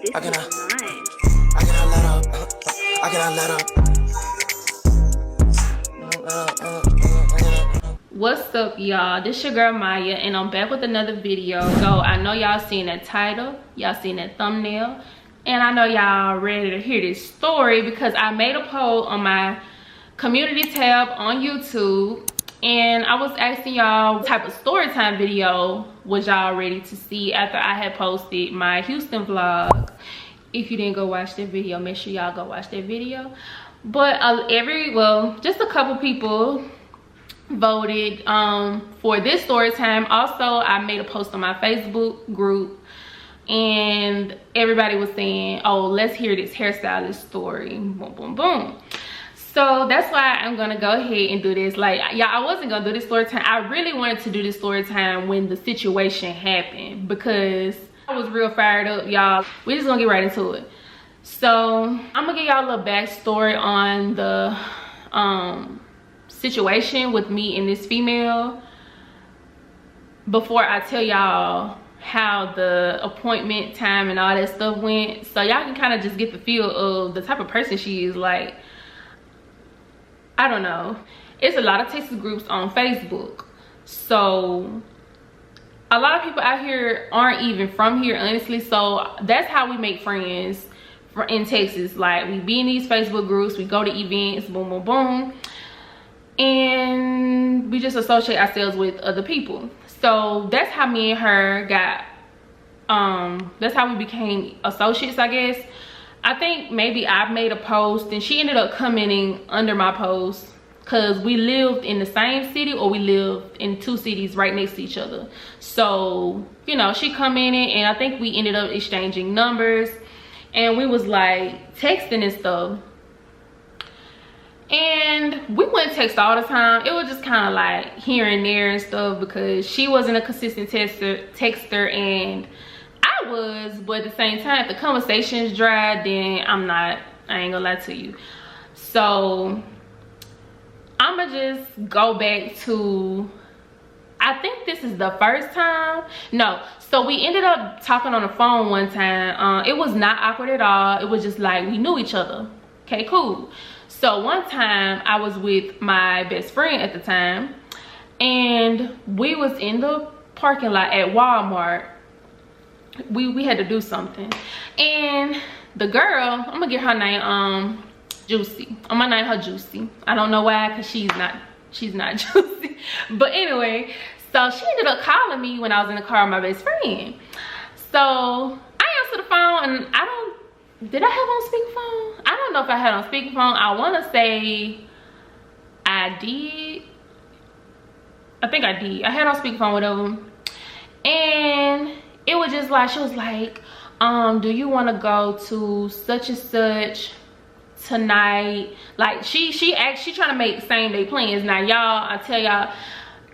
This I cannot, is nice. I cannot let up. I cannot let up. What's up, y'all? This your girl Maya, and I'm back with another video. So I know y'all seen that title, y'all seen that thumbnail, and I know y'all ready to hear this story because I made a poll on my community tab on YouTube, and I was asking y'all what type of story time video was y'all ready to see after I had posted my Houston vlog. If you didn't go watch that video, make sure y'all go watch that video. But just a couple people voted for this story time. Also, I made a post on my Facebook group, and everybody was saying, oh, let's hear this hairstylist story. Boom, boom, boom. So that's why I'm gonna go ahead and do this. Like, yeah, I wasn't gonna do this story time. I really wanted to do this story time when the situation happened because I was real fired up, y'all. We're just gonna get right into it. So I'm gonna give y'all a little backstory on the situation with me and this female before I tell y'all how the appointment time and all that stuff went, so y'all can kind of just get the feel of the type of person she is. Like, I don't know, it's a lot of Texas groups on Facebook, so a lot of people out here aren't even from here, honestly. So that's how we make friends in Texas. Like, we be in these Facebook groups, we go to events, boom boom boom, and we just associate ourselves with other people. So that's how me and her got that's how we became associates, I guess. I think maybe I made a post and she ended up commenting under my post because we lived in the same city, or we lived in two cities right next to each other. So, you know, she commented and I think we ended up exchanging numbers, and we was like texting and stuff. And we wouldn't text all the time. It was just kind of like here and there and stuff because she wasn't a consistent texter and I was. But at the same time, if the conversation's dry, then I ain't gonna lie to you. So I'ma just go back to, I think this is the first time. No, so we ended up talking on the phone one time. It was not awkward at all. It was just like we knew each other. Okay, cool. So one time I was with my best friend at the time, and we was in the parking lot at Walmart. We had to do something, and the girl, I'm gonna get her name Juicy. I'm gonna name her Juicy. I don't know why, because she's not Juicy. But anyway, so she ended up calling me when I was in the car with my best friend. So I answered the phone, and did I have on speakerphone? I don't know if I had on speakerphone. I want to say I did. I think I did. I had on speakerphone with them, and it was just like, she was like, do you want to go to such and such tonight? Like, she trying to make same day plans. Now, y'all, I tell y'all,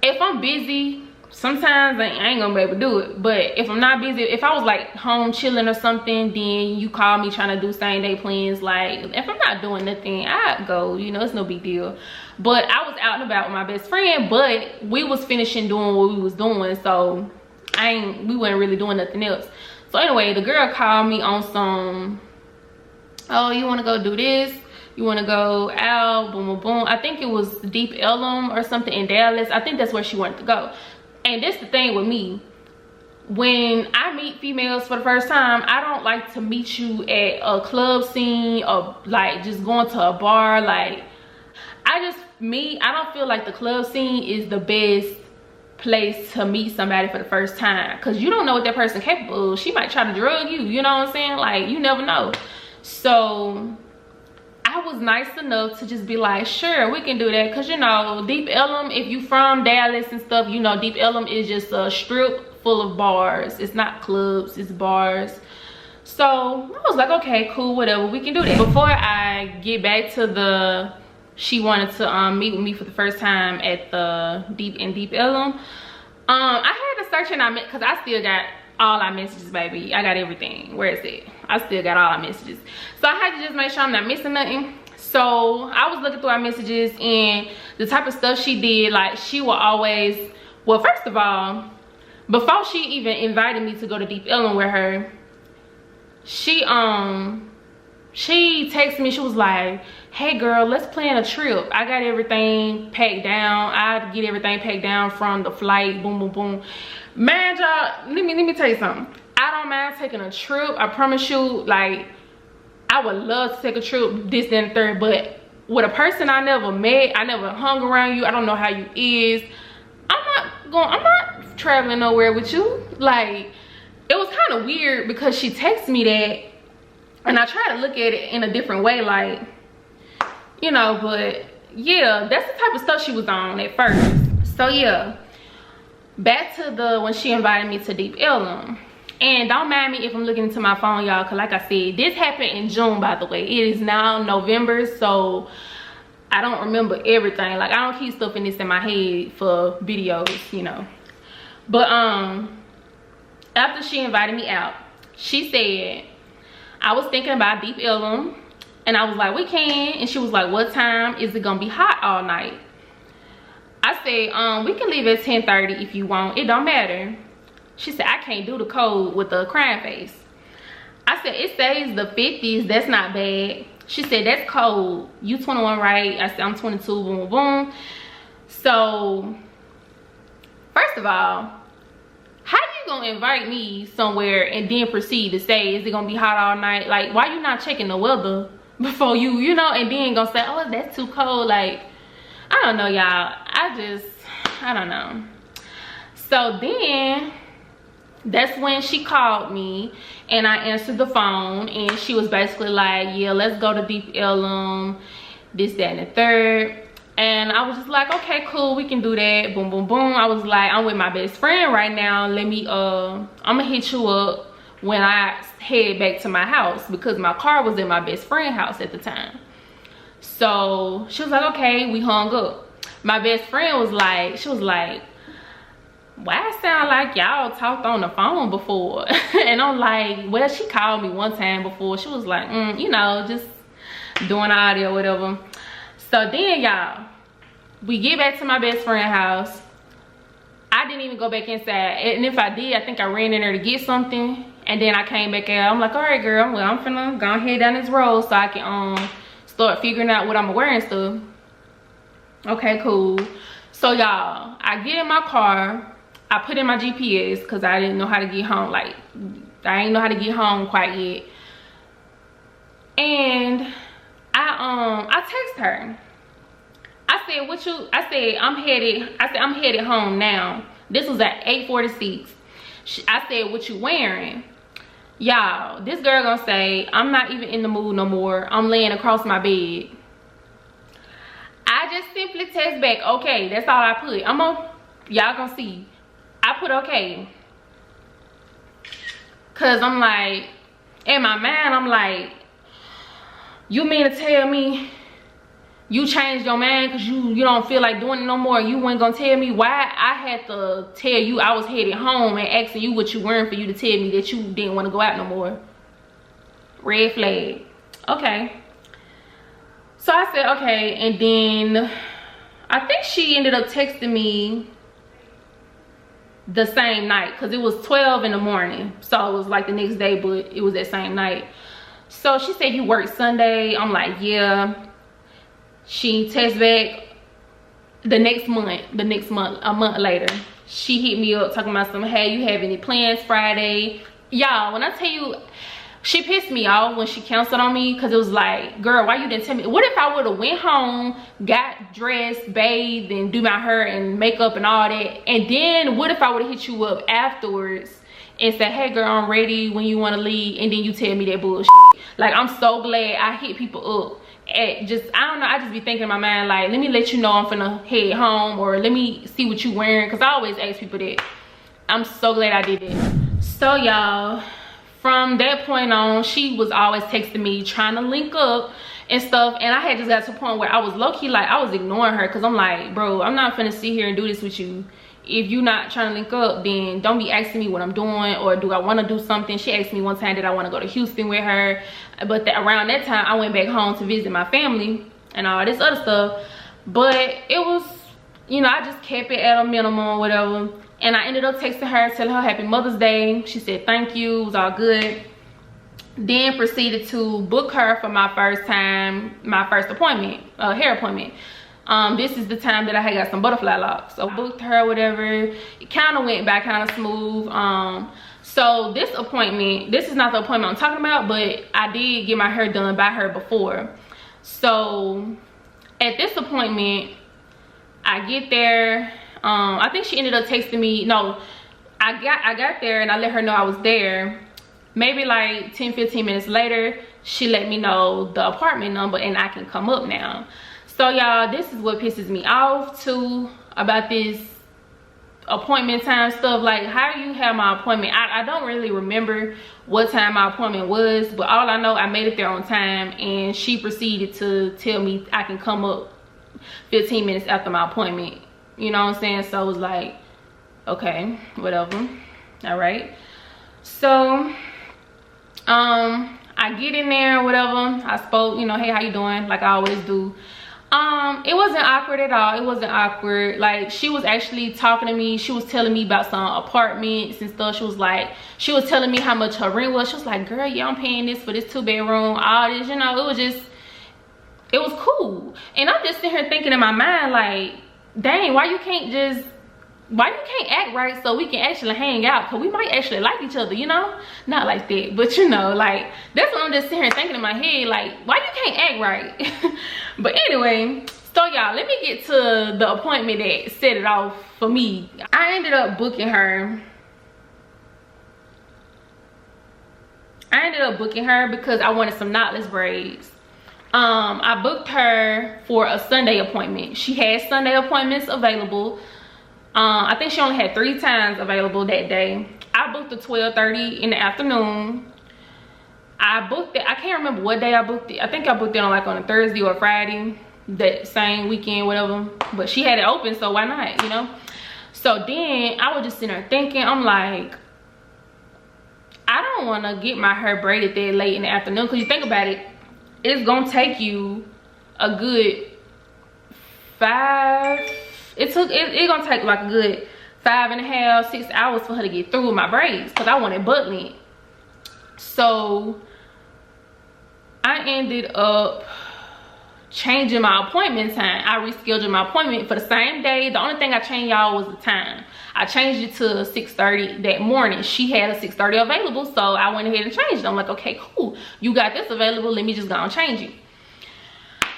if I'm busy, sometimes I ain't gonna be able to do it. But if I'm not busy, if I was like home chilling or something, then you call me trying to do same day plans. Like, if I'm not doing nothing, I'd go, you know, it's no big deal. But I was out and about with my best friend, but we was finishing doing what we was doing, so we wasn't really doing nothing else. So anyway, the girl called me on some, oh, you want to go do this, you want to go out, boom boom boom. I think it was Deep Ellum or something in Dallas. I think that's where she wanted to go. And this the thing with me, when I meet females for the first time, I don't like to meet you at a club scene or like just going to a bar. Like, I don't feel like the club scene is the best place to meet somebody for the first time, because you don't know what that person capable of. She might try to drug you, you know what I'm saying? Like, you never know. So I was nice enough to just be like, sure, we can do that. Because, you know, Deep Ellum, if you from Dallas and stuff, you know, Deep Ellum is just a strip full of bars. It's not clubs, it's bars. So I was like, okay, cool, whatever, we can do that. Before I get back to she wanted to meet with me for the first time at the Deep Ellum, I had to search and because I still got all our messages, baby. I got everything. Where is it? I still got all our messages. So I had to just make sure I'm not missing nothing. So I was looking through our messages, and the type of stuff she did, like, she will always, well, first of all, before she even invited me to go to Deep Ellum with her, she texted me. She was like, hey girl, let's plan a trip. I got everything packed down. I get everything packed down from the flight. Boom, boom, boom. Man, y'all, let me tell you something. I don't mind taking a trip. I promise you, like, I would love to take a trip, this, that, and third, but with a person I never met, I never hung around you, I don't know how you is, I'm not traveling nowhere with you. Like, it was kind of weird because she texted me that, and I tried to look at it in a different way, like, you know, but yeah, that's the type of stuff she was on at first. So yeah, back to the when she invited me to Deep Ellum. And don't mind me if I'm looking into my phone, y'all, because like I said, this happened in June, by the way. It is now November, so I don't remember everything. Like, I don't keep stuff in this in my head for videos, you know. But after she invited me out, she said, I was thinking about Deep Ellum, and I was like, we can. And she was like, what time? Is it gonna be hot all night? I said, we can leave at 10:30 if you want. It don't matter. She said, I can't do the cold with the crying face. I said, it says the 50s. That's not bad. She said, that's cold. You 21, right? I said, I'm 22. Boom, boom, boom. So, first of all, how you gonna invite me somewhere and then proceed to say, is it gonna be hot all night? Like, why you not checking the weather before you know, and then gonna say, oh, that's too cold? Like, I don't know, y'all. I don't know. So then, that's when she called me, and I answered the phone, and she was basically like, yeah, let's go to Deep Ellum, this, that, and the third. And I was just like, okay, cool, we can do that. Boom, boom, boom. I was like, I'm with my best friend right now. Let me I'm gonna hit you up when I head back to my house, because my car was in my best friend's house at the time. So she was like, okay. We hung up. My best friend was like, she was like, why it sound like y'all talked on the phone before? And I'm like, well, she called me one time before. She was like, you know, just doing audio or whatever. So then, y'all, we get back to my best friend's house. I didn't even go back inside, and if I did, I think I ran in there to get something, and then I came back out. I'm like, all right, girl, well, I'm finna go ahead down this road so I can start figuring out what I'm wearing stuff. Okay, cool. So y'all, I get in my car. I put in my GPS because I didn't know how to get home. Like, I didn't know how to get home quite yet. And I text her. I said, I'm headed home now. This was at 8:46. I said, what you wearing? Y'all, this girl gonna say, I'm not even in the mood no more. I'm laying across my bed. I just simply text back, okay. That's all I put. Y'all gonna see. I put okay. Cause I'm like, in my mind, I'm like, you mean to tell me you changed your mind because you don't feel like doing it no more? You weren't gonna tell me why I had to tell you I was headed home and asking you what you wearing for you to tell me that you didn't want to go out no more? Red flag. Okay. So I said, okay. And then I think she ended up texting me the same night, because it was 12 in the morning. So it was like the next day, but it was that same night. So she said, you work Sunday? I'm like, yeah. She texts back the next month, a month later. She hit me up talking about something, hey, you have any plans Friday? Y'all, when I tell you, she pissed me off when she canceled on me, because it was like, girl, why you didn't tell me? What if I would have went home, got dressed, bathed, and do my hair and makeup and all that, and then what if I would have hit you up afterwards and said, hey girl, I'm ready when you want to leave, and then you tell me that bullshit? Like, I'm so glad I hit people up. I don't know, I just be thinking in my mind, like, let me let you know I'm finna head home, or let me see what you wearing, because I always ask people that. I'm so glad I did it. So y'all, from that point on, she was always texting me, trying to link up and stuff, and I had just got to a point where I was low-key, like, I was ignoring her, because I'm like, bro, I'm not finna sit here and do this with you. If you're not trying to link up, then don't be asking me what I'm doing, or do I want to do something. She asked me one time that I want to go to Houston with her, but around that time I went back home to visit my family and all this other stuff. But it was, you know, I just kept it at a minimum or whatever. And I ended up texting her, telling her happy Mother's Day. She said thank you, it was all good. Then proceeded to book her for my first appointment, hair appointment. This is the time that I had got some butterfly locks. So booked her, whatever. It kind of went back kind of smooth. So this appointment, this is not the appointment I'm talking about, but I did get my hair done by her before. So at this appointment, I get there. I think she ended up texting me. No, I got there and I let her know I was there. Maybe like 10-15 minutes later, she let me know the apartment number and I can come up now. So y'all, this is what pisses me off too about this appointment time stuff. Like, how do you have my appointment? I don't really remember what time my appointment was, but all I know, I made it there on time and she proceeded to tell me I can come up 15 minutes after my appointment. You know what I'm saying? So it was like, okay, whatever. All right. So I get in there, whatever. I spoke, you know, hey, how you doing? Like I always do. It wasn't awkward at all. It wasn't awkward. Like, she was actually talking to me. She was telling me about some apartments and stuff. She was telling me how much her rent was. She was like, girl, yeah, I'm paying this for this 2-bedroom, all this, you know. It was cool. And I'm just sitting here thinking in my mind, like, dang, why you can't act right so we can actually hang out? Because we might actually like each other, you know? Not like that, but you know, like, that's what I'm just sitting here thinking in my head, like, why you can't act right? But anyway, so y'all, let me get to the appointment that set it off for me. I ended up booking her. Because I wanted some knotless braids. I booked her for a Sunday appointment. She had Sunday appointments available. I think she only had 3 times available that day. I booked at 12:30 in the afternoon. I booked it, I can't remember what day I booked it. I think I booked it on like on a Thursday or Friday, that same weekend, whatever. But she had it open, so why not, you know? So then I was just sitting there thinking, I'm like, I don't want to get my hair braided that late in the afternoon. Because you think about it, it's going to take you a good 5... It's gonna take like a good 5.5, 6 hours for her to get through with my braids, because I wanted butt length. So I ended up changing my appointment time. I rescheduled my appointment for the same day. The only thing I changed, y'all, was the time. I changed it to 6:30 that morning. She had a 6:30 available, so I went ahead and changed it. I'm like, okay, cool, you got this available, let me just go and change it.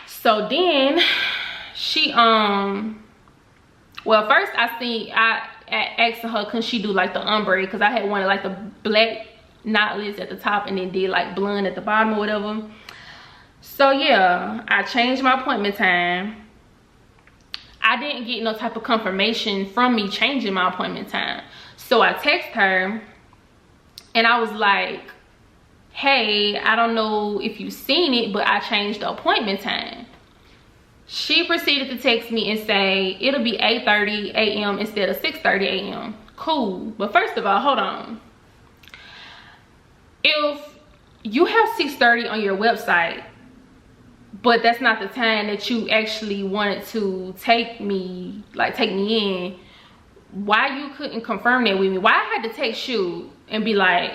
So then she well, first I asked her, could she do like the ombre, because I had wanted like the black knotless at the top and then did like blonde at the bottom or whatever. So yeah, I changed my appointment time. I didn't get no type of confirmation from me changing my appointment time. So I texted her and I was like, hey, I don't know if you've seen it, but I changed the appointment time. She proceeded to text me and say, it'll be 8:30 a.m. instead of 6:30 a.m. Cool. But first of all, hold on. If you have 6:30 on your website, but that's not the time that you actually wanted to take me in, why you couldn't confirm that with me? Why I had to text you and be like,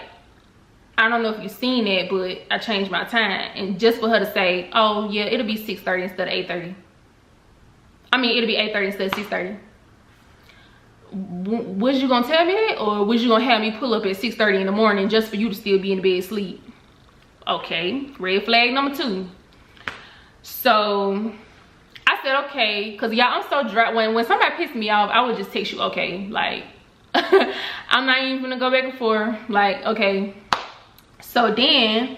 I don't know if you've seen it, but I changed my time. And just for her to say, oh yeah, it'll be 6:30 instead of 8:30. I mean, it'll be 8:30 instead of 6:30. Was you gonna tell me that? Or was you gonna have me pull up at 6:30 in the morning just for you to still be in the bed asleep? Okay, red flag number 2. So I said, okay, because y'all, I'm so dry. When somebody pissed me off, I would just text you, okay. Like, I'm not even gonna go back and forth. Like, okay. So then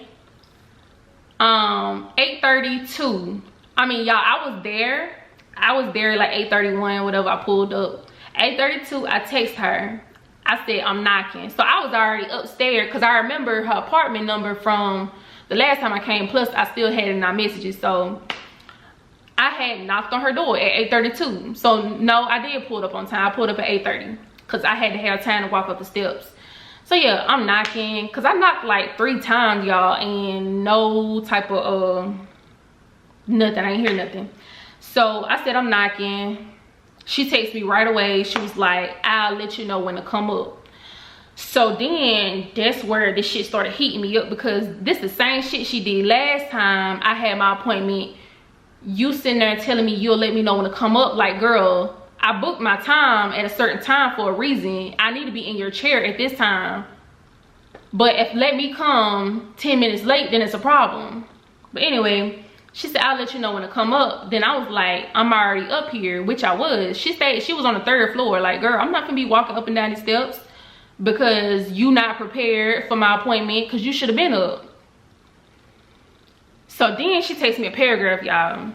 8:32, I mean, y'all, I was there like 8:31, whatever. I pulled up 8:32. I text her, I said, I'm knocking. So I was already upstairs, because I remember her apartment number from the last time I came, plus I still had it in our messages. So I had knocked on her door at 8:32. So no, I did pull up on time. I pulled up at 8:30 because I had to have time to walk up the steps. So yeah, I'm knocking, because I knocked like 3 times, y'all, and no type of nothing. I didn't hear nothing. So I said, I'm knocking. She texted me right away. She was like, I'll let you know when to come up. So then that's where this shit started heating me up, because this the same shit she did last time I had my appointment. You sitting there telling me you'll let me know when to come up. Like, girl, I booked my time at a certain time for a reason. I need to be in your chair at this time. But if let me come 10 minutes late, then it's a problem. But anyway, she said, I'll let you know when to come up. Then I was like, I'm already up here, which I was. She was on the 3rd floor. Like, girl, I'm not gonna be walking up and down these steps because you not prepared for my appointment, because you should have been up. So then she takes me a paragraph, y'all, and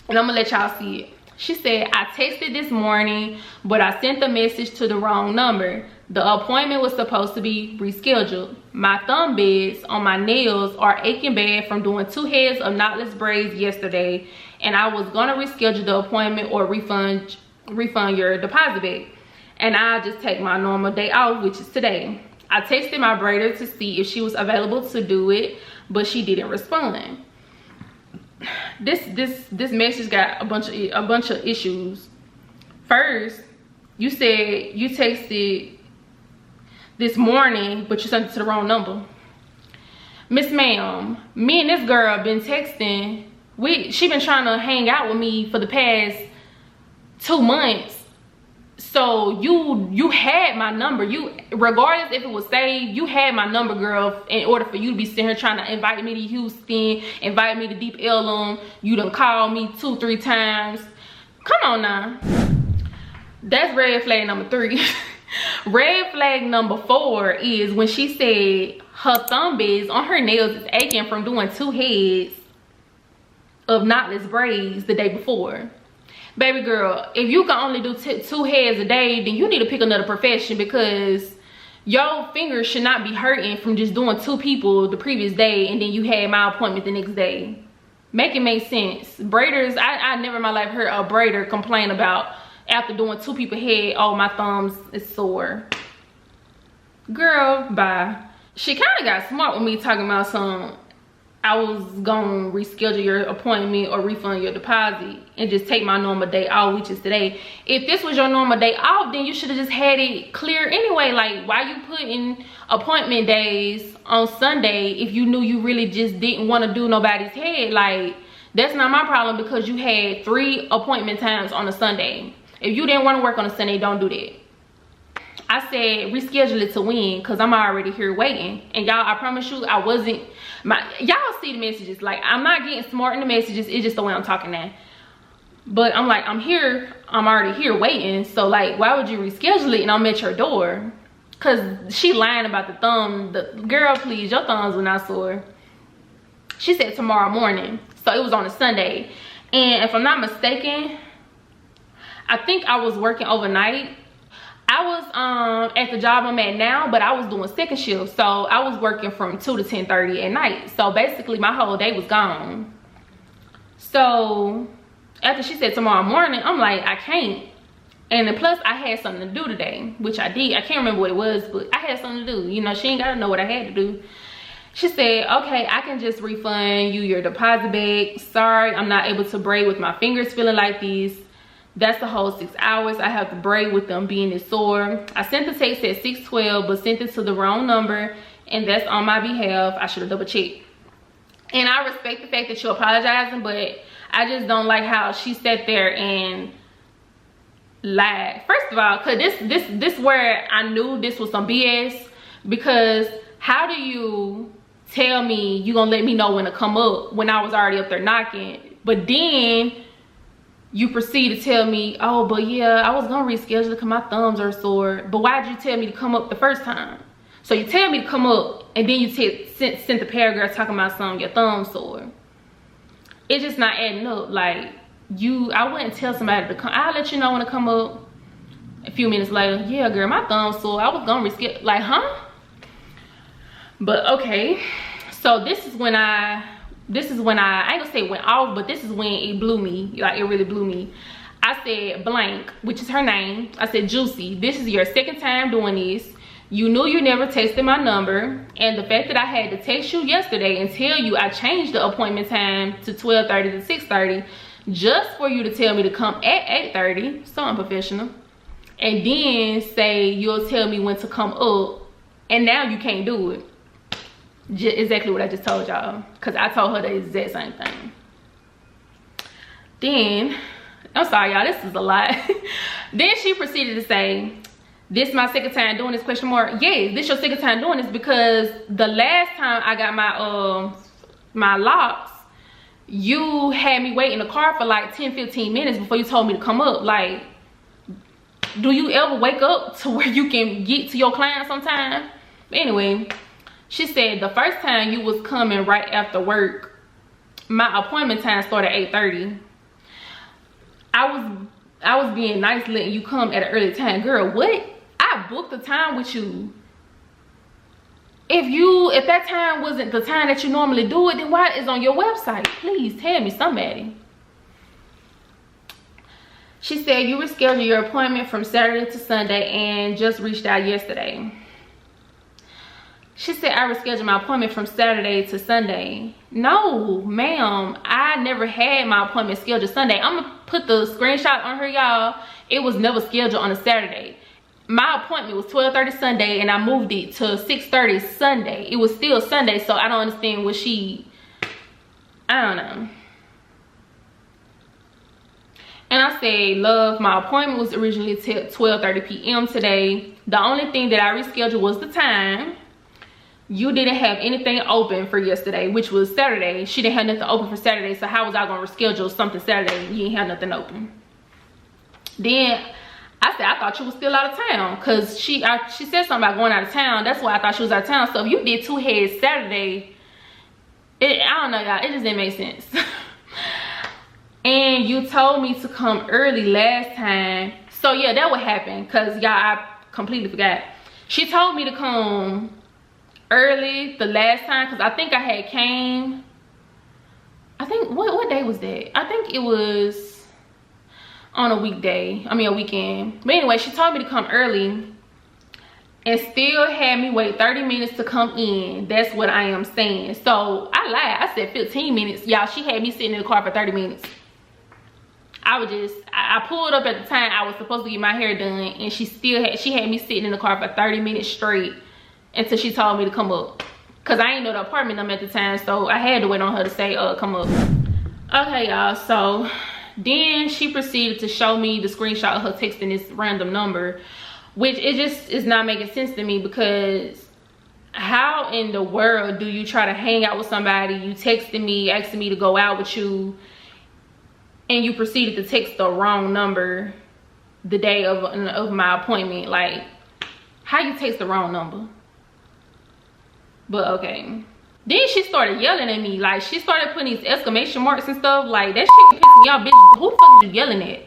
I'm gonna let y'all see it. She said, I texted this morning, but I sent the message to the wrong number. The appointment was supposed to be rescheduled. My thumb beds on my nails are aching bad from doing 2 heads of knotless braids yesterday, and I was gonna reschedule the appointment or refund your deposit back, and I'll just take my normal day off, which is today. I texted my braider to see if she was available to do it, but she didn't respond. This message got a bunch of issues. First, you said you texted this morning, but you sent it to the wrong number. Miss Ma'am, me and this girl been texting. She been trying to hang out with me for the past 2 months. So you had my number. You, regardless if it was saved, you had my number, girl, in order for you to be sitting here trying to invite me to Houston, invite me to Deep Ellum. You done called me 2-3 times. Come on now. That's red flag number 3. Red flag number 4 is when she said her thumb beds on her nails is aching from doing 2 heads of knotless braids the day before. Baby girl, if you can only do 2 heads a day, then you need to pick another profession, because your fingers should not be hurting from just doing 2 people the previous day and then you had my appointment the next day. Make it make sense. Braiders, I never in my life heard a braider complain about after doing 2 people head, oh, my thumbs is sore. Girl, bye. She kind of got smart with me talking about some, I was gonna reschedule your appointment or refund your deposit and just take my normal day off, which is today. If this was your normal day off, then you should have just had it clear anyway. Like, why you putting appointment days on Sunday if you knew you really just didn't want to do nobody's head? Like, that's not my problem, because you had 3 appointment times on a Sunday. If you didn't want to work on a Sunday, don't do that. I said reschedule it to when, because I'm already here waiting. And y'all, I promise you, I wasn't, y'all see the messages. Like, I'm not getting smart in the messages. It's just the way I'm talking now. But I'm like, I'm already here waiting. So like, why would you reschedule it and I'm at your door? Because she lying about the thumb. Girl, please, your thumbs were not sore. She said tomorrow morning. So it was on a Sunday. And if I'm not mistaken, I think I was working overnight. I was at the job I'm at now, but I was doing second shift. So I was working from 2 to 10:30 at night. So basically my whole day was gone. So after she said tomorrow morning, I'm like, I can't. And then plus I had something to do today, which I did. I can't remember what it was, but I had something to do. You know, she ain't gotta know what I had to do. She said, okay, I can just refund you your deposit back. Sorry, I'm not able to braid with my fingers feeling like this. That's the whole 6 hours I have to braid with them being this sore. I sent the text at 6:12, but sent it to the wrong number, and that's on my behalf. I should have double checked. And I respect the fact that you're apologizing, but I just don't like how she sat there and lied. First of all, cause this where I knew this was some BS, because how do you tell me you gonna let me know when to come up when I was already up there knocking, but then you proceed to tell me, oh, but yeah, I was gonna reschedule because my thumbs are sore. But why'd you tell me to come up the first time? So you tell me to come up, and then you sent the paragraph talking about something, your thumb's sore. It's just not adding up. Like, I wouldn't tell somebody to come. I'll let you know when to come up. A few minutes later, yeah, girl, my thumb's sore. I was gonna reschedule. Like, huh? But okay. So this is when I ain't gonna say went off, but this is when it blew me. Like, it really blew me. I said blank, which is her name. I said, Juicy, this is your second time doing this. You knew you never texted my number, and the fact that I had to text you yesterday and tell you I changed the appointment time to 12:30 to 6:30 just for you to tell me to come at 8:30, so unprofessional, and then say you'll tell me when to come up and now you can't do it. Exactly what I just told y'all, because I told her the exact same thing. Then, I'm sorry y'all, this is a lot. Then she proceeded to say, this my second time doing this, question mark. Yes, this your second time doing this, because the last time I got my locks, you had me wait in the car for like 10-15 minutes before you told me to come up. Like, do you ever wake up to where you can get to your client sometime? But anyway, she said the first time you was coming right after work, my appointment time started at 8:30. I was being nice letting you come at an early time. Girl, what? I booked the time with you. If that time wasn't the time that you normally do it, then why is it on your website? Please tell me, somebody. She said you rescheduled your appointment from Saturday to Sunday and just reached out yesterday. She said I rescheduled my appointment from Saturday to Sunday. No, ma'am, I never had my appointment scheduled Sunday. I'm gonna put the screenshot on her, y'all. It was never scheduled on a Saturday. My appointment was 12:30 Sunday and I moved it to 6:30 Sunday. It was still Sunday, so I don't understand what I don't know. And I said, love, my appointment was originally till 12:30 p.m. today. The only thing that I rescheduled was the time. You didn't have anything open for yesterday, which was Saturday. She didn't have nothing open for Saturday, so how was I gonna reschedule something Saturday and you ain't have nothing open? Then I said, I thought you was still out of town, because she said something about going out of town. That's why I thought she was out of town. So if you did 2 heads Saturday, I don't know, y'all, it just didn't make sense. And you told me to come early last time. So yeah, that would happen, because y'all, I completely forgot. She told me to come early the last time, because I think I had came, I think, what day was that? I think it was on a weekday, I mean a weekend. But anyway, she told me to come early and still had me wait 30 minutes to come in. That's what I am saying. So I lied, I said 15 minutes. Y'all, she had me sitting in the car for 30 minutes. I pulled up at the time I was supposed to get my hair done, and she had me sitting in the car for 30 minutes straight until she told me to come up, because I ain't know the apartment number at the time, so I had to wait on her to say come up. Okay, y'all, so then she proceeded to show me the screenshot of her texting this random number, which it just is not making sense to me, because how in the world do you try to hang out with somebody, you texting me asking me to go out with you, and you proceeded to text the wrong number the day of my appointment? Like, how you text the wrong number? But okay. Then she started yelling at me. Like, she started putting these exclamation marks and stuff. Like, that shit was pissing me off, bitch. Who the fuck is you yelling at?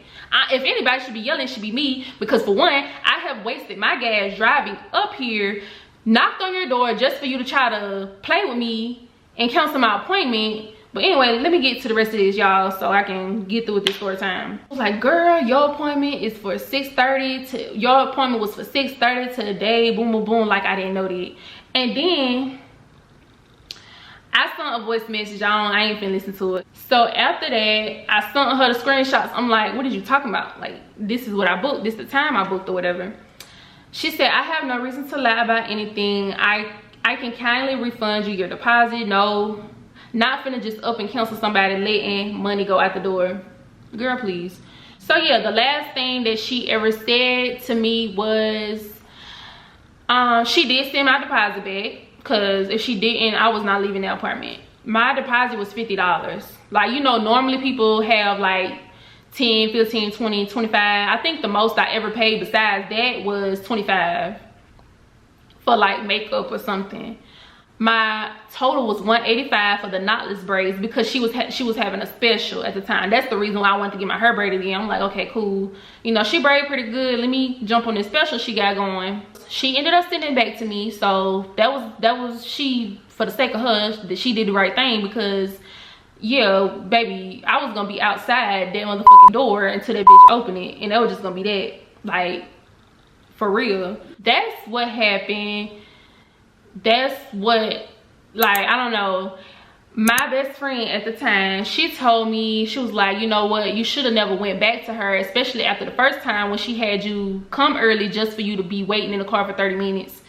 If anybody should be yelling, it should be me. Because for one, I have wasted my gas driving up here, knocked on your door just for you to try to play with me and cancel my appointment. But anyway, let me get to the rest of this, y'all, so I can get through with this story time. I was like, girl, your appointment is for 6:30 your appointment was for 6:30 today, boom, boom, boom, like I didn't know that. And then I sent a voice message. I ain't finna listen to it. So after that, I sent her the screenshots. I'm like, what are you talking about? Like, this is what I booked. This is the time I booked or whatever. She said, I have no reason to lie about anything. I can kindly refund you your deposit. No, not finna just up and cancel somebody letting money go out the door. Girl, please. So yeah, the last thing that she ever said to me was, she did send my deposit back, because if she didn't, I was not leaving the apartment. My deposit was $50. Like, you know, normally people have like 10, 15, 20, 25. I think the most I ever paid besides that was $25 for like makeup or something. My total was $185 for the knotless braids, because she was having a special at the time. That's the reason why I wanted to get my hair braided again. I'm like, okay, cool. You know, she braided pretty good. Let me jump on this special she got going. She ended up sending it back to me, so that was she, for the sake of her, that she did the right thing, because yeah, baby, I was gonna be outside that motherfucking door until that bitch opened it, and that was just gonna be that. Like, for real. That's what happened. That's what, like, I don't know. My best friend at the time, she told me, she was like, you know what, you should have never went back to her, especially after the first time when she had you come early just for you to be waiting in the car for 30 minutes.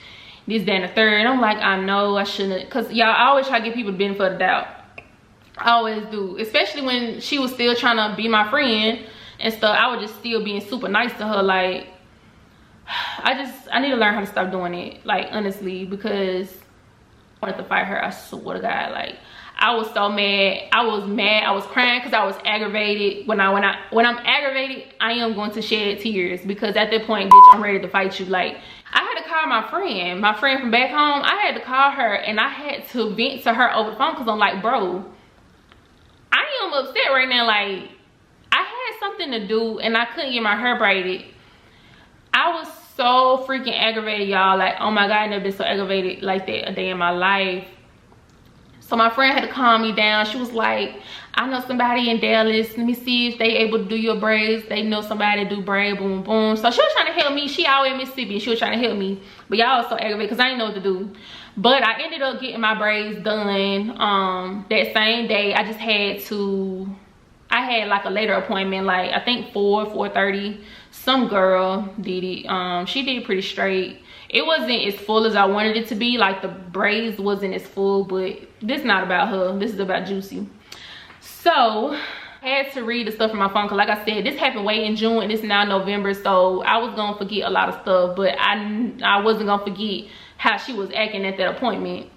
this, that, and the third. And I'm like, I know I shouldn't, because y'all, I always try to give people the benefit of the doubt. I always do, especially when she was still trying to be my friend and stuff. I was just still being super nice to her. Like, I need to learn how to stop doing it, like, honestly, because I wanted to fight her. I swear to God, like, I was so mad. I was crying because I was aggravated. When I'm aggravated, I am going to shed tears, because at that point, bitch, I'm ready to fight you. Like, I had to call my friend from back home. I had to call her, and I had to vent to her over the phone, because I'm like, bro, I am upset right now. Like, I had something to do and I couldn't get my hair braided. I was so freaking aggravated, y'all. Like, oh my God, I never been so aggravated like that a day in my life. So my friend had to calm me down. She was like, I know somebody in Dallas. Let me see if they able to do your braids. They know somebody to do braid, boom, boom. So she was trying to help me. She always in Mississippi, and she was trying to help me. But y'all was so aggravated because I didn't know what to do. But I ended up getting my braids done that same day. I just had to, I had like a later appointment, like I think 4:30. Some girl did it. She did it pretty straight. It wasn't as full as I wanted it to be. Like, the braids wasn't as full, but this is not about her. This is about Juicy. So I had to read the stuff from my phone, because like I said, this happened way in June and it's now November. So I was gonna forget a lot of stuff, but I wasn't gonna forget how she was acting at that appointment.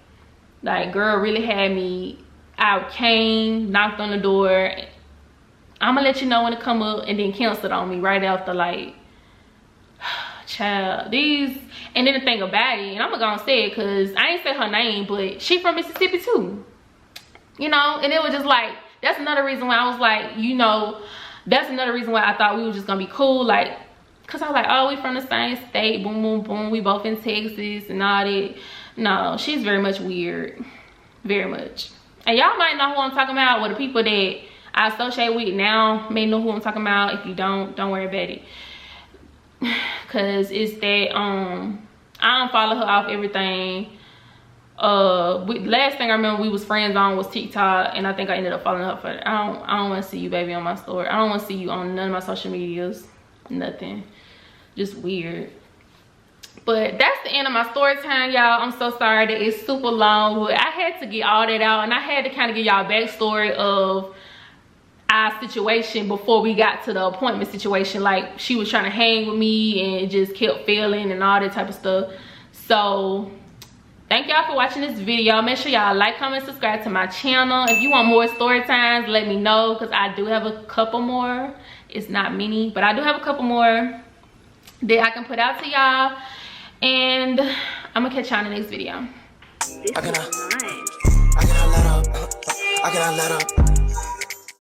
Like, girl really had me. I came, knocked on the door. I'm gonna let you know when it come up, and then canceled on me right after. Like, child, these. And then the thing about it, and I'm gonna say it because I ain't say her name, but she from Mississippi too, you know. And it was just like, that's another reason why I was like, you know, that's another reason why I thought we were just gonna be cool. Like, cause I was like, oh, we from the same state, boom, boom, boom, we both in Texas and all that. No, she's very much weird, very much. And y'all might know who I'm talking about, or the people that I associate with now may know who I'm talking about. If you don't worry about it. Cause it's that I unfollow her off everything. Last thing I remember we was friends on was TikTok, and I think I ended up following her for it. I don't want to see you, baby, on my story. I don't want to see you on none of my social medias. Nothing. Just weird. But that's the end of my story time, y'all. I'm so sorry that it's super long, but I had to get all that out, and I had to kind of give y'all a backstory of our situation before we got to the appointment situation. Like, she was trying to hang with me and it just kept failing and all that type of stuff. So thank y'all for watching this video. Make sure y'all like, comment, subscribe to my channel. If you want more story times, let me know, because I do have a couple more. It's not many, but I do have a couple more that I can put out to y'all. And I'm gonna catch y'all in the next video. I cannot let up.